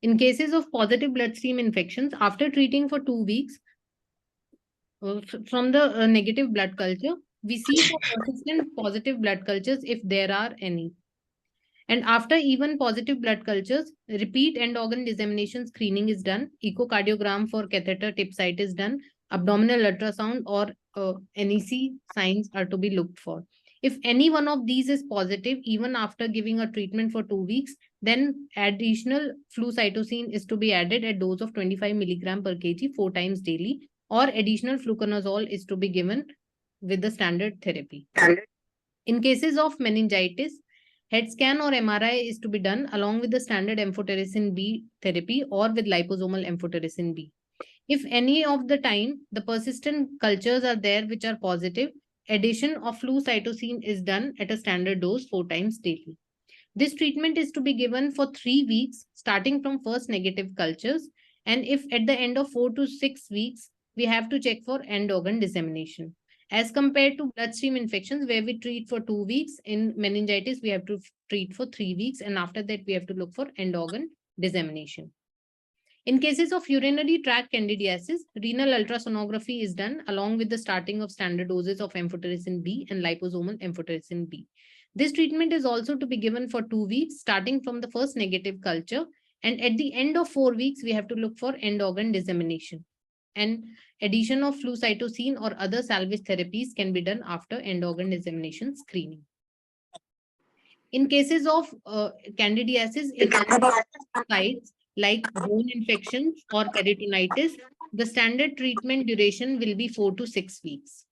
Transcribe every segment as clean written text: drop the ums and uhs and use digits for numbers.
In cases of positive bloodstream infections, after treating for 2 weeks from the negative blood culture, we see for persistent positive blood cultures if there are any. And after even positive blood cultures, repeat end organ dissemination screening is done. Echocardiogram for catheter tip site is done. Abdominal ultrasound or NEC signs are to be looked for. If any one of these is positive, even after giving a treatment for 2 weeks, then additional flu cytosine is to be added at dose of 25 milligram per kg 4 times daily, or additional fluconazole is to be given with the standard therapy. In cases of meningitis, head scan or MRI is to be done along with the standard amphotericin B therapy or with liposomal amphotericin B. If any of the time the persistent cultures are there which are positive, addition of flu cytosine is done at a standard dose 4 times daily. This treatment is to be given for 3 weeks, starting from first negative cultures. And if at the end of 4 to 6 weeks, we have to check for end organ dissemination. As compared to bloodstream infections, where we treat for 2 weeks, in meningitis, we have to treat for 3 weeks. And after that, we have to look for end organ dissemination. In cases of urinary tract candidiasis, renal ultrasonography is done along with the starting of standard doses of amphotericin B and liposomal amphotericin B. This treatment is also to be given for 2 weeks, starting from the first negative culture. And at the end of 4 weeks, we have to look for end organ dissemination. And addition of flu cytosine or other salvage therapies can be done after end organ dissemination screening. In cases of candidiasis in sites like bone infections or peritonitis, the standard treatment duration will be 4 to 6 weeks.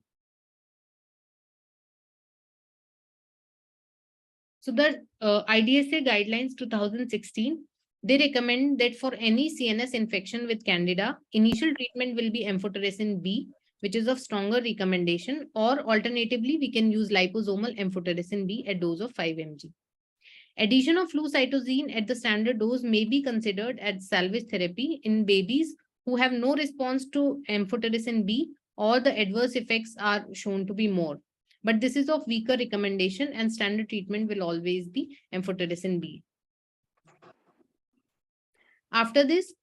So the IDSA guidelines 2016, they recommend that for any CNS infection with Candida, initial treatment will be amphotericin B, which is of stronger recommendation, or alternatively, we can use liposomal amphotericin B at dose of 5 mg. Addition of flu cytosine at the standard dose may be considered as salvage therapy in babies who have no response to amphotericin B or the adverse effects are shown to be more. But this is of weaker recommendation and standard treatment will always be amphotericin B. After this,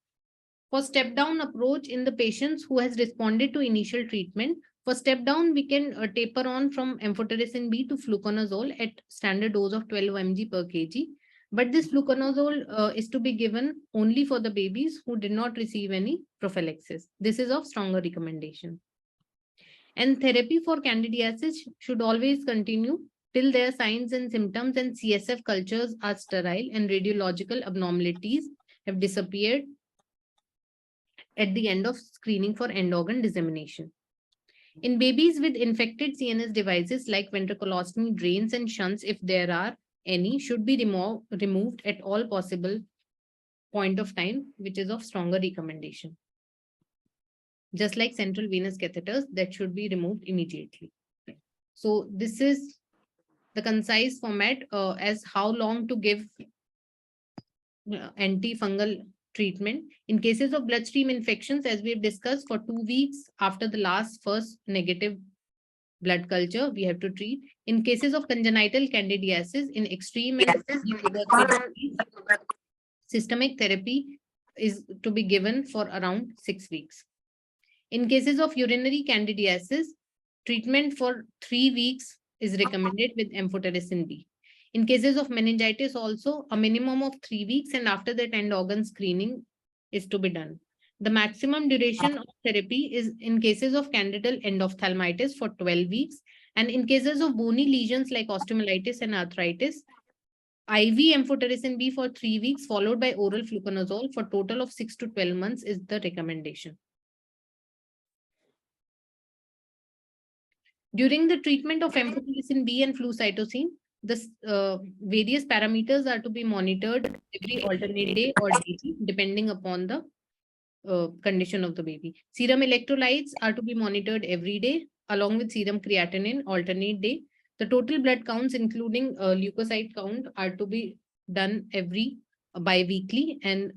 for step-down approach in the patients who has responded to initial treatment, for step-down, we can taper on from amphotericin B to fluconazole at standard dose of 12 mg per kg. But this fluconazole is to be given only for the babies who did not receive any prophylaxis. This is of stronger recommendation. And therapy for candidiasis should always continue till their signs and symptoms and CSF cultures are sterile and radiological abnormalities have disappeared at the end of screening for end organ dissemination. In babies with infected CNS devices like ventriculostomy, drains and shunts, if there are any, should be removed at all possible point of time, which is of stronger recommendation. Just like central venous catheters, that should be removed immediately. So this is the concise format as how long to give antifungal treatment. In cases of bloodstream infections, as we've discussed, for 2 weeks after the first negative blood culture, we have to treat. In cases of congenital candidiasis, in extreme systemic therapy is to be given for around 6 weeks. In cases of urinary candidiasis, treatment for 3 weeks is recommended with amphotericin B. In cases of meningitis also, a minimum of 3 weeks and after that end organ screening is to be done. The maximum duration of therapy is in cases of candidal endophthalmitis for 12 weeks. And in cases of bony lesions like osteomyelitis and arthritis, IV amphotericin B for 3 weeks followed by oral fluconazole for total of 6 to 12 months is the recommendation. During the treatment of amphotericin B and flu cytosine, the various parameters are to be monitored every alternate day or daily, depending upon the condition of the baby. Serum electrolytes are to be monitored every day, along with serum creatinine alternate day. The total blood counts, including leukocyte count, are to be done every bi-weekly, and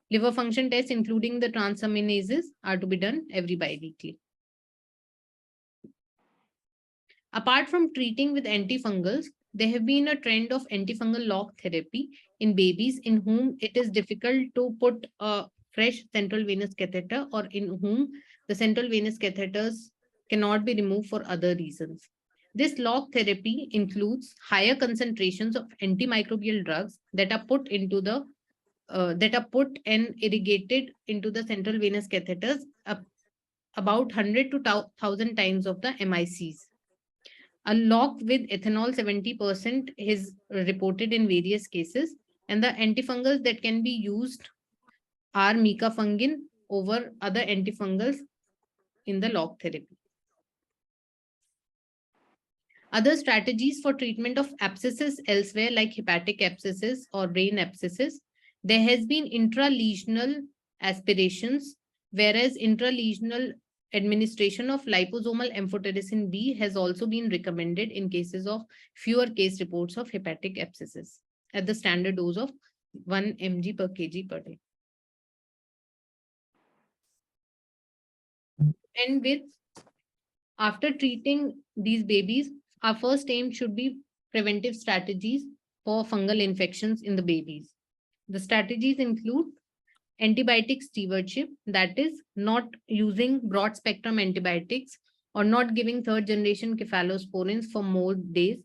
liver function tests, including the transaminases, are to be done every bi-weekly. Apart from treating with antifungals, there have been a trend of antifungal lock therapy in babies in whom it is difficult to put a fresh central venous catheter or in whom the central venous catheters cannot be removed for other reasons. This lock therapy includes higher concentrations of antimicrobial drugs that are put and irrigated into the central venous catheters about 100 to 1000 times of the MICs. A lock with ethanol 70% is reported in various cases, and the antifungals that can be used are micafungin over other antifungals in the lock therapy. Other strategies for treatment of abscesses elsewhere, like hepatic abscesses or brain abscesses, there has been intralesional aspirations, whereas intralesional administration of liposomal amphotericin B has also been recommended in cases of fewer case reports of hepatic abscesses at the standard dose of 1 mg per kg per day. And with after treating these babies, our first aim should be preventive strategies for fungal infections in the babies. The strategies include antibiotic stewardship, that is, not using broad spectrum antibiotics or not giving third generation cephalosporins for more days.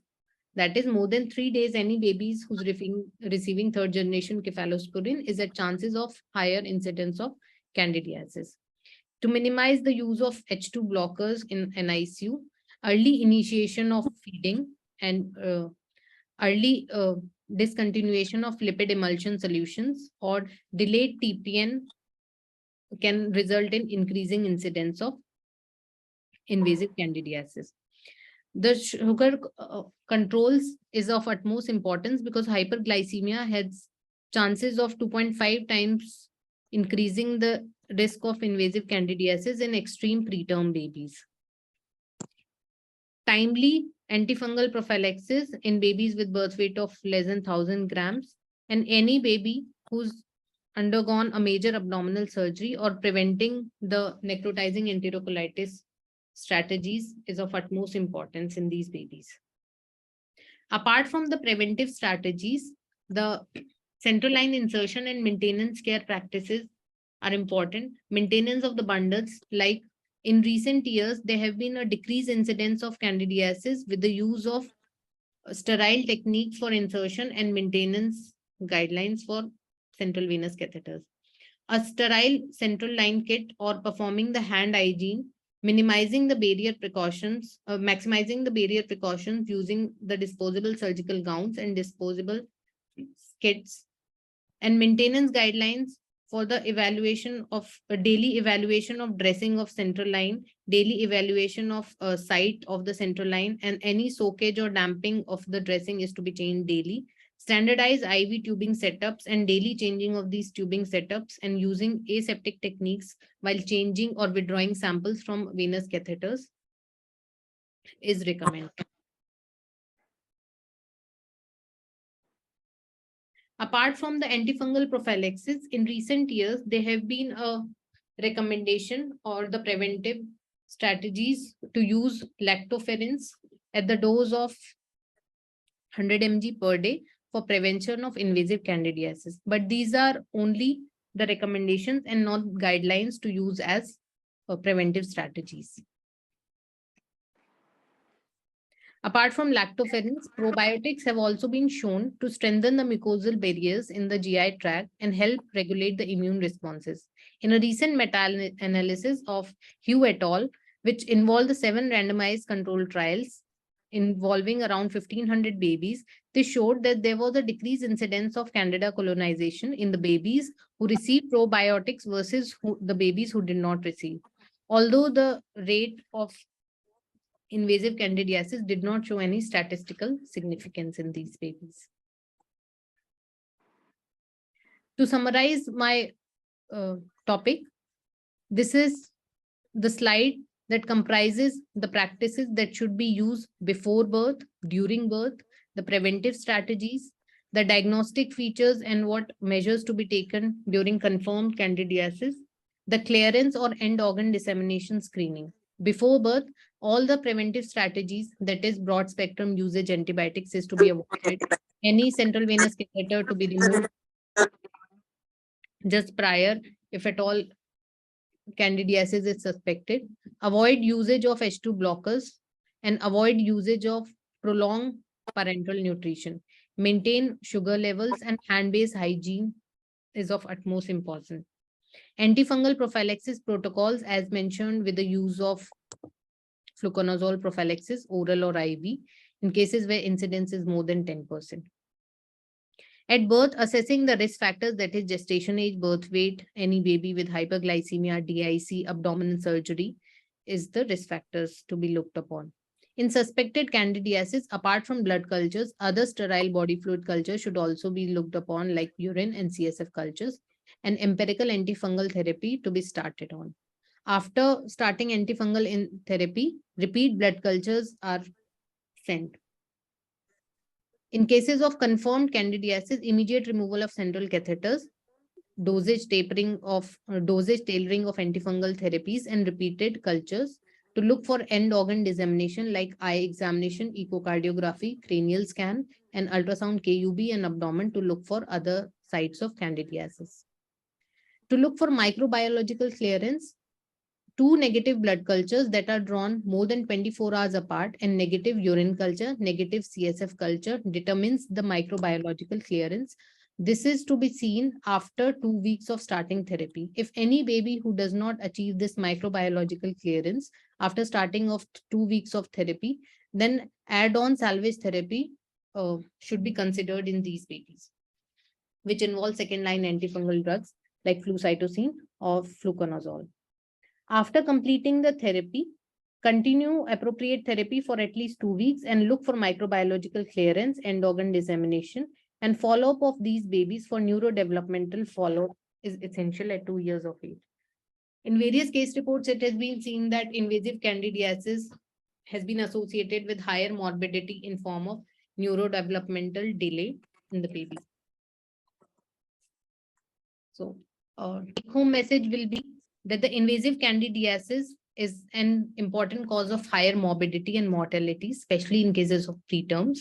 That is, more than 3 days, any babies who's receiving third generation cephalosporin is at chances of higher incidence of candidiasis. To minimize the use of H2 blockers in NICU, early initiation of feeding and early discontinuation of lipid emulsion solutions or delayed TPN can result in increasing incidence of invasive candidiasis. The sugar controls is of utmost importance because hyperglycemia has chances of 2.5 times increasing the risk of invasive candidiasis in extreme preterm babies. Timely antifungal prophylaxis in babies with birth weight of less than 1000 grams and any baby who's undergone a major abdominal surgery or preventing the necrotizing enterocolitis strategies is of utmost importance in these babies. Apart from the preventive strategies, the central line insertion and maintenance care practices are important. Maintenance of the bundles, like in recent years, there have been a decreased incidence of candidiasis with the use of sterile techniques for insertion and maintenance guidelines for central venous catheters. A sterile central line kit or performing the hand hygiene, minimizing the barrier precautions, maximizing the barrier precautions using the disposable surgical gowns and disposable kits, and maintenance guidelines for the evaluation of daily evaluation of dressing of central line, daily evaluation of site of the central line, and any soakage or damping of the dressing is to be changed daily. Standardized IV tubing setups and daily changing of these tubing setups and using aseptic techniques while changing or withdrawing samples from venous catheters is recommended. Apart from the antifungal prophylaxis, in recent years, there have been a recommendation or the preventive strategies to use lactoferrins at the dose of 100 mg per day for prevention of invasive candidiasis. But these are only the recommendations and not guidelines to use as preventive strategies. Apart from lactoferrins, probiotics have also been shown to strengthen the mucosal barriers in the GI tract and help regulate the immune responses. In a recent meta-analysis of Hugh et al., which involved the 7 randomized controlled trials involving around 1500 babies, they showed that there was a decreased incidence of candida colonization in the babies who received probiotics versus the babies who did not receive. Although the rate of invasive candidiasis did not show any statistical significance in these babies. To summarize my topic, this is the slide that comprises the practices that should be used before birth, during birth, the preventive strategies, the diagnostic features and what measures to be taken during confirmed candidiasis, the clearance or end organ dissemination screening. Before birth, All the preventive strategies, that is broad spectrum usage antibiotics, is to be avoided. Any central venous catheter to be removed just prior, if at all candidiasis is suspected. Avoid usage of H2 blockers and avoid usage of prolonged parenteral nutrition. Maintain sugar levels and hand-based hygiene is of utmost importance. Antifungal prophylaxis protocols, as mentioned, with the use of fluconazole prophylaxis, oral or IV, in cases where incidence is more than 10%. At birth, assessing the risk factors, that is gestation age, birth weight, any baby with hyperglycemia, DIC, abdominal surgery, is the risk factors to be looked upon. In suspected candidiasis, apart from blood cultures, other sterile body fluid cultures should also be looked upon, like urine and CSF cultures, and empirical antifungal therapy to be started on. After starting antifungal in therapy, repeat blood cultures are sent. In cases of confirmed candidiasis, immediate removal of central catheters, dosage tailoring of antifungal therapies, and repeated cultures to look for end organ dissemination like eye examination, echocardiography, cranial scan, and ultrasound KUB and abdomen to look for other sites of candidiasis. To look for microbiological clearance, 2 negative blood cultures that are drawn more than 24 hours apart and negative urine culture, negative CSF culture determines the microbiological clearance. This is to be seen after 2 weeks of starting therapy. If any baby who does not achieve this microbiological clearance after starting of 2 weeks of therapy, then add-on salvage therapy should be considered in these babies, which involve second-line antifungal drugs like flucytosine or fluconazole. After completing the therapy, continue appropriate therapy for at least 2 weeks and look for microbiological clearance, end organ dissemination, and follow-up of these babies for neurodevelopmental follow-up is essential at 2 years of age. In various case reports, it has been seen that invasive candidiasis has been associated with higher morbidity in form of neurodevelopmental delay in the babies. So, take-home message will be that the invasive candidiasis is an important cause of higher morbidity and mortality, especially in cases of preterms.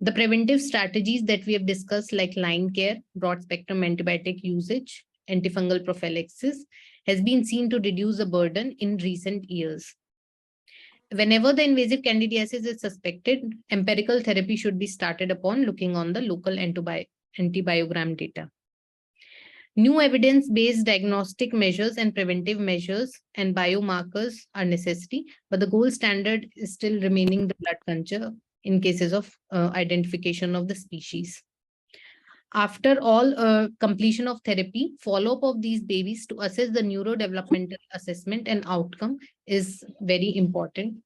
The preventive strategies that we have discussed, like line care, broad spectrum antibiotic usage, antifungal prophylaxis, has been seen to reduce the burden in recent years. Whenever the invasive candidiasis is suspected, empirical therapy should be started upon looking on the local antibiogram data. New evidence-based diagnostic measures and preventive measures and biomarkers are necessary, but the gold standard is still remaining the blood culture in cases of identification of the species. After all completion of therapy, follow-up of these babies to assess the neurodevelopmental assessment and outcome is very important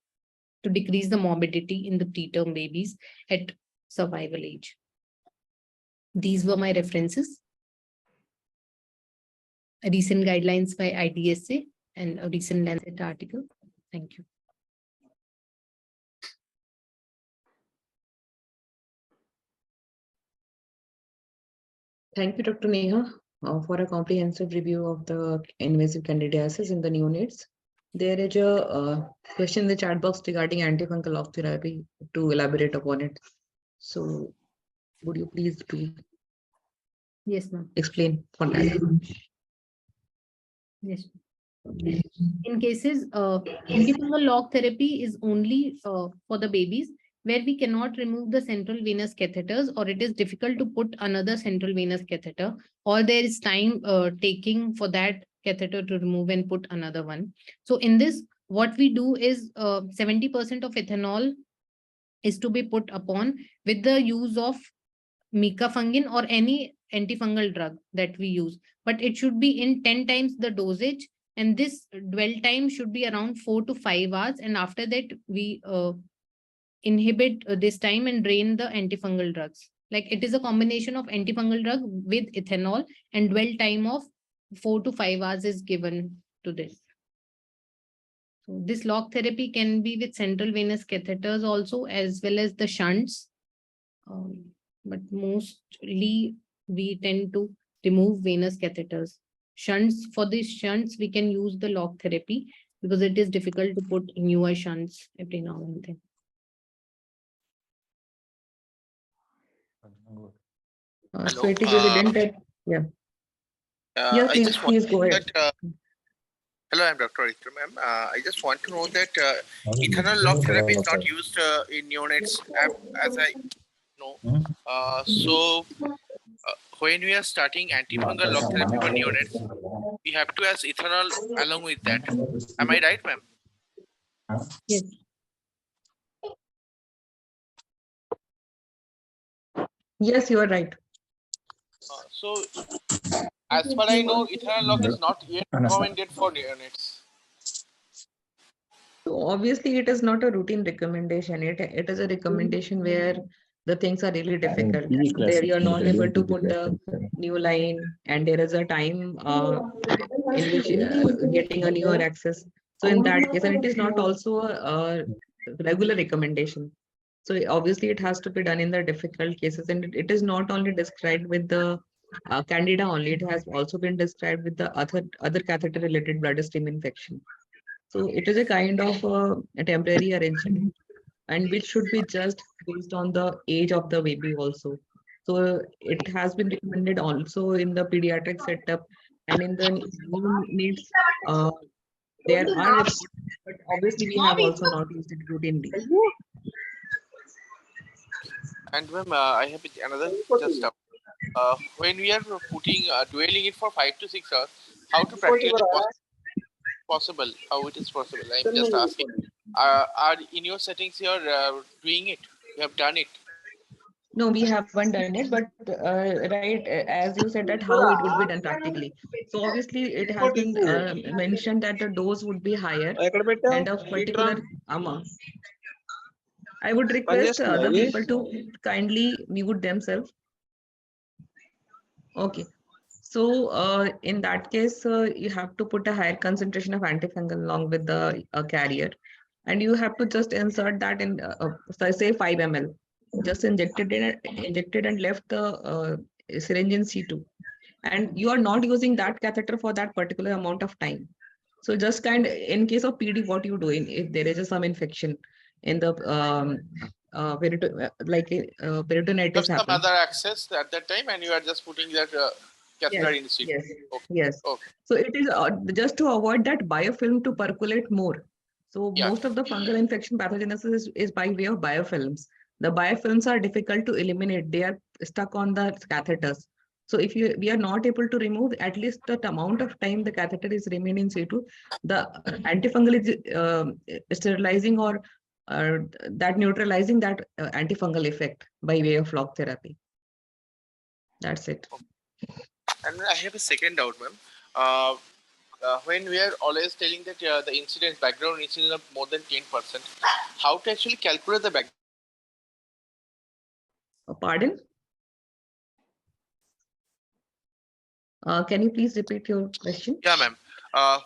to decrease the morbidity in the preterm babies at survival age. These were my references. Recent guidelines by IDSA and a recent Lancet article. Thank you. Thank you, Dr. Neha, for a comprehensive review of the invasive candidiasis in the neonates. There is a question in the chat box regarding antifungal lock therapy to elaborate upon it. So, would you please Yes, ma'am. Explain for that? Yes. In cases, antifungal lock therapy is only for the babies where we cannot remove the central venous catheters, or it is difficult to put another central venous catheter, or there is time taking for that catheter to remove and put another one. So in this, what we do is 70% of ethanol is to be put upon with the use of micafungin or any antifungal drug that we use, but it should be in 10 times the dosage, and this dwell time should be around 4 to 5 hours, and after that we inhibit this time and drain the antifungal drugs. Like it is a combination of antifungal drug with ethanol, and dwell time of 4 to 5 hours is given to this. So this lock therapy can be with central venous catheters also, as well as the shunts. But mostly we tend to remove venous catheters. Shunts, for these shunts, we can use the lock therapy because it is difficult to put newer shunts every now and then. So it is evident that, yeah. Yeah, I please, just want please go ahead. that. Hello, I'm Dr. Anita, ma'am. I just want to know that ethanol lock therapy is not used in neonates, as I know. When we are starting antifungal lock therapy for neonates, we have to add ethanol along with that. Am I right, ma'am? Yes. Yes, you are right. So, as far I know, ethanol lock is not yet recommended for neonates. So obviously, it is not a routine recommendation. It is a recommendation where the things are really difficult. There you are not able to put the new line, and there is a time in which getting a newer access. So in that case, and it is not also a regular recommendation. So obviously, it has to be done in the difficult cases, and it is not only described with the candida only. It has also been described with the other catheter-related bloodstream infection. So it is a kind of a temporary arrangement, and which should be just based on the age of the baby also. So it has been recommended also in the pediatric setup, and in the new needs, there are reports, but obviously we have also not used it routinely. And ma'am, I have another just doubt. When we are putting dwelling it for 5 to 6 hours, how to practically possible? How it is possible? I'm just asking. Are in your settings you are doing it? You have done it. No, we haven't done it, but right, as you said that how it would be done practically. So obviously it has been mentioned that the dose would be higher and of particular amount. I would request other people to kindly mute themselves. Okay. So in that case, you have to put a higher concentration of antifungal along with the carrier, and you have to just insert that in, say 5 ml. Just injected and left the syringe in C2, and you are not using that catheter for that particular amount of time. So just in case of PD, what you doing if there is some infection in the peritonitis Have some happens. other access at that time, and you are just putting that catheter Yes, in the seat. yes, Okay. yes. Okay. So it is just to avoid that biofilm to percolate more. So Yeah. most of the fungal infection pathogenesis is by way of biofilms. The biofilms are difficult to eliminate. They are stuck on the catheters. So if we are not able to remove at least the amount of time the catheter is remaining in situ, the antifungal is sterilizing or that neutralizing that antifungal effect by way of lock therapy. That's it. And I have a second doubt, ma'am. When we are always telling that the incidence, background incidence of more than 10%, how to actually calculate the background? Pardon? Can you please repeat your question? Yeah, ma'am.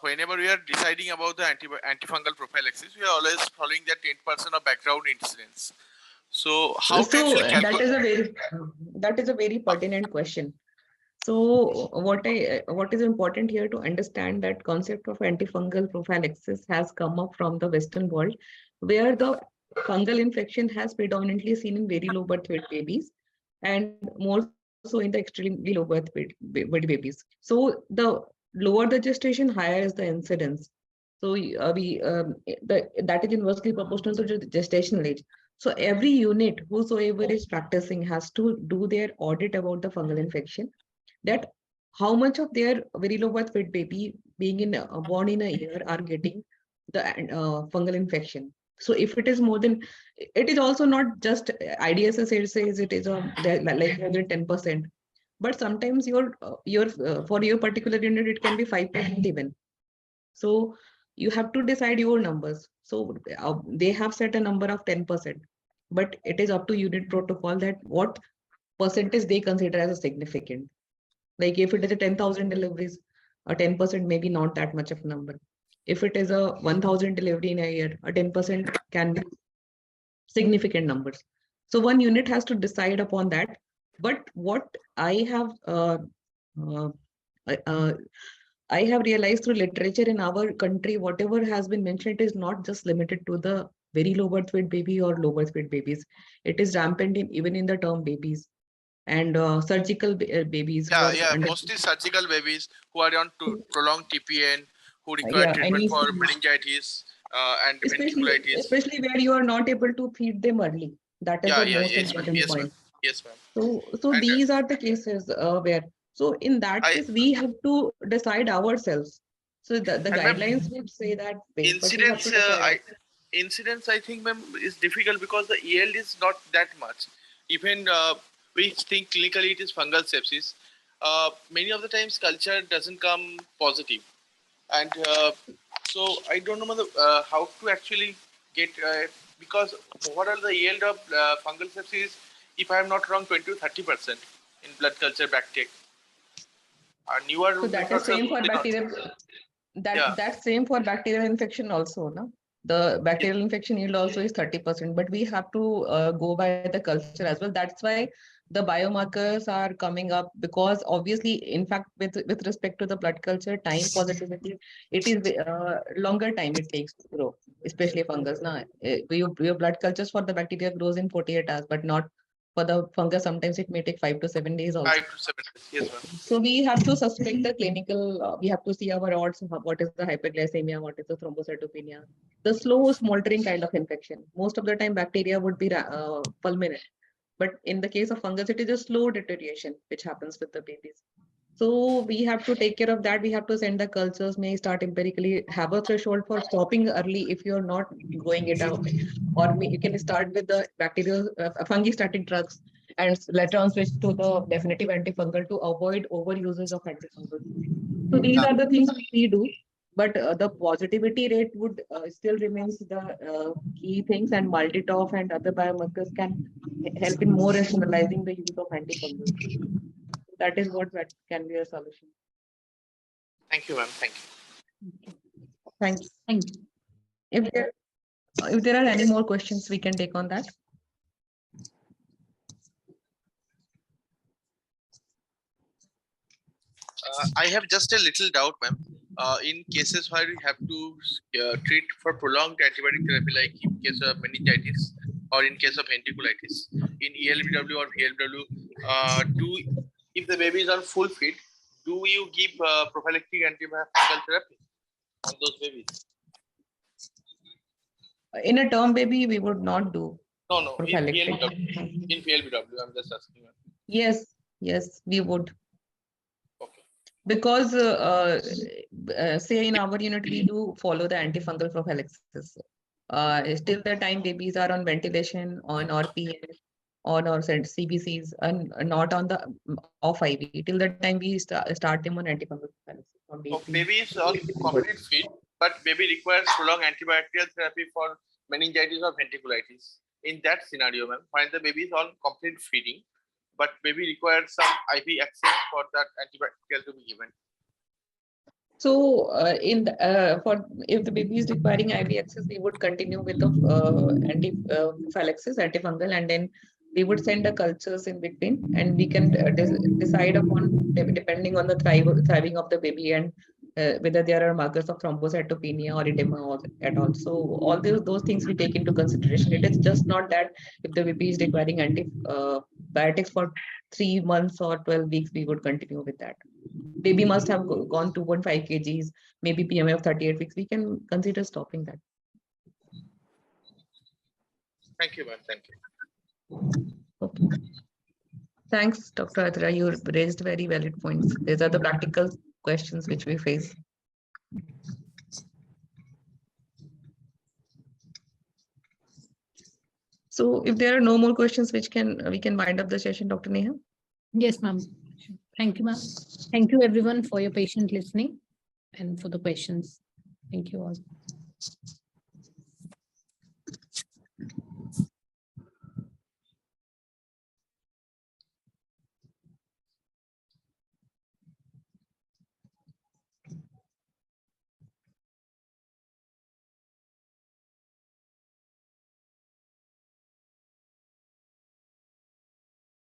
Whenever we are deciding about the antifungal prophylaxis, we are always following that 10% of background incidence. So how to actually calculate? That is a very pertinent question. So what is important here to understand that concept of antifungal prophylaxis has come up from the Western world, where the fungal infection has predominantly seen in very low birth weight babies, and more so in the extremely low birth weight babies. So the lower the gestation, higher is the incidence. So that is inversely proportional to the gestational age. So every unit, whosoever is practicing, has to do their audit about the fungal infection, that how much of their very low birth weight baby being born in a year are getting the fungal infection. So if it is more than, it is also not just IDSS says it is like more than 10%, but sometimes your for your particular unit it can be 5% even. So you have to decide your numbers. So they have set a number of 10%, but it is up to unit protocol that what percentage they consider as a significant. Like if it is a 10,000 deliveries, a 10% maybe not that much of a number. If it is a 1,000 delivery in a year, a 10% can be significant numbers. So one unit has to decide upon that. But what I have uh, I have realized through literature in our country, whatever has been mentioned, it is not just limited to the very low birth weight baby or low birth weight babies. It is rampant even in the term babies and surgical babies who Yeah, are yeah, under. mostly surgical babies who are on prolonged TPN, who require Yeah, treatment any for meningitis and ventriculitis. especially where you are not able to feed them early. That is Yeah, the yeah, most yes, ma'am. important Yes, ma'am. point. Yes, ma'am. So And these are the cases where, so in that I case, we have to decide ourselves. So the and ma'am, guidelines would say that way, but we have to incidents, decide. incidents, I think, ma'am, is difficult because the yield is not that much. Even we think clinically it is fungal sepsis. Many of the times culture doesn't come positive, and so I don't know how to actually get because what are the yield of fungal sepsis? If I am not wrong, 20 to 30% in blood culture bacteria. Newer So that is methods are same for mostly not. bacterial. Yeah. That's same for bacterial infection also, no? The bacterial infection yield also is 30%, but we have to go by the culture as well. That's why the biomarkers are coming up, because obviously, in fact, with respect to the blood culture, time positivity, it is longer time it takes to grow, especially fungus. Now, your blood cultures for the bacteria grows in 48 hours, but not for the fungus. Sometimes it may take 5 to 7 days also. 5 to 7 days. Yes, ma'am. So we have to suspect the clinical, we have to see our odds, what is the hyperglycemia, what is the thrombocytopenia, the slow smoldering kind of infection. Most of the time bacteria would be fulminant. But in the case of fungus, it is a slow deterioration which happens with the babies. So we have to take care of that. We have to send the cultures, may start empirically, have a threshold for stopping early if you're not going it out. Or you can start with the bacterial fungi-static drugs and later on switch to the definitive antifungal to avoid over usage of antifungals. So these Yeah. are the things we do. But the positivity rate would still remains the key things, and multi-top and other biomarkers can help in more rationalizing the use of antifungals. That is what that can be a solution. Thank you, ma'am. Thank you. Thanks. Thank you. If there are any more questions, we can take on that. I have just a little doubt, ma'am. In cases where we have to treat for prolonged antibiotic therapy, like in case of meningitis or in case of ventriculitis, in ELBW or VLW, if the babies are full feed, do you give prophylactic antifungal therapy on those babies? In a term baby, we would not do. No, in prophylactic. VLBW. In VLBW, I'm just asking. Yes, we would. Okay. Because say in our unit, we do follow the antifungal prophylaxis. Till the time babies are on ventilation, on RPN, on or CBCs, and not on the off IV, till the time we start them on antifungal prophylaxis from day So 3. baby is on complete feed, but baby requires prolonged antibacterial therapy for meningitis or ventriculitis. In that scenario, ma'am, when the baby is on complete feeding, but baby requires some IV access for that antibacterial to be given. So for if the baby is requiring IV access, we would continue with the prophylaxis, antifungal, and then we would send the cultures in between, and we can decide upon, depending on the thriving of the baby, and whether there are markers of thrombocytopenia or edema or at all. So all those things we take into consideration. It is just not that if the baby is requiring antibiotics for 3 months or 12 weeks, we would continue with that. Baby must have gone 2.5 kgs, maybe PMA of 38 weeks. We can consider stopping that. Thank you, ma'am. Thank you. Okay. Thanks, Dr. Atra. You raised very valid points. These are the practical questions which we face. So if there are no more questions, we can wind up the session, Dr. Neha. Yes, ma'am. Thank you, ma'am. Thank you, everyone, for your patient listening and for the questions. Thank you all.